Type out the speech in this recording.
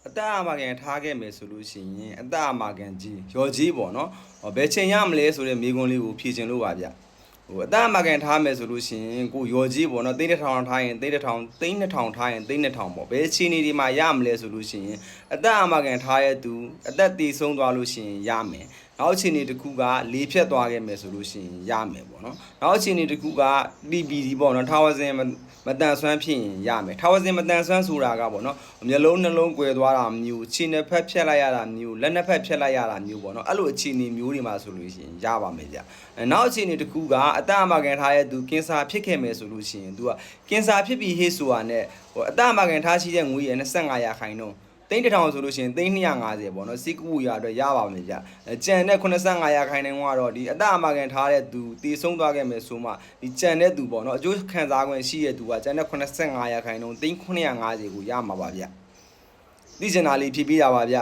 အသက်အာမခံထားခဲ့မယ်ဆိုလို့ရှိရင်အသက်အာမခံကြီးရော်ကြီးပေါ့နော်ဘယ်ချိန်ရမလဲဆိုတဲ့မိကွန်းလေးကိုဖြည့်ချင်လို့ပါဗျအသက်အာမခံထားမယ်ဆိုလို့ရှိရင်ကိုရော်ကြီးပေါ့နော်3000ထားရင်3000ထားရင်3000ပေါ့ဘယ်ချိန်နေဒီမှာရမလဲဆိုလို့ရှိရင်အသက်အာမခံထားရဲ့သူအသက်တည်ဆုံးသွားလို့ရှိရင်ရမယ်နောက်ချိန်နေတစ်ခုကလေဖြတ်သွားခဲ့မယ်ဆိုလို့ရှိရင်ရမယ်ပေါ့နော်နောက်ချိန်နေတစ်ခုက TBD ပေါ့နော်ထာဝစဉ်မတန်ဆွမ်းဖြစ်ရင်ရမယ်ထာဝစဉ်မတန်ဆွမ်းဆိုတာကပေါ့နော်မျက်လုံးနှလုံးကွယ်သွားတာမျိုးခြေနှစ်ဖက်ဖြတ်လိုက်ရတာမျိုးလက်နှစ်ဖက်ဖြတ်လိုက်ရတာမျိုးပေါ့နော်အဲ့လိုအခြေအနေမျိုးတွေမှာဆိုလို့ရှိရင်ရပါမယ်ဗျနောက်အခြေအနေတစ်ခုကအသက်အမကန်ထားရဲ့သူကင်ဆာဖြစ်ခဲ့မယ်ဆိုလို့ရှိရင် तू ကကင်ဆာဖြစ်ပြီးဟေ့ဆိုတာနဲ့အသက်အမကန်ထားရှိတဲ့ငွေရ25ရာခိုင်နှုန်း3000ဆိုလို့ရှိရင်350ပေါ့နော်စီကူရအတွက်ရပါမယ်ဗျကြံတဲ့85ရာခိုင်နှုန်းကတော့ဒီအသက်အမကန်ထားတဲ့သူတည်ဆုံးသွားခဲ့မယ်ဆိုမှဒီကြံတဲ့သူပေါ့နော်အကျိုးခံစား권ရှိတဲ့သူကကြံတဲ့85ရာခိုင်နှုန်း3950ကိုရမှာပါဗျသိချင်တာလေးဖြည့်ပေးတာပါဗျ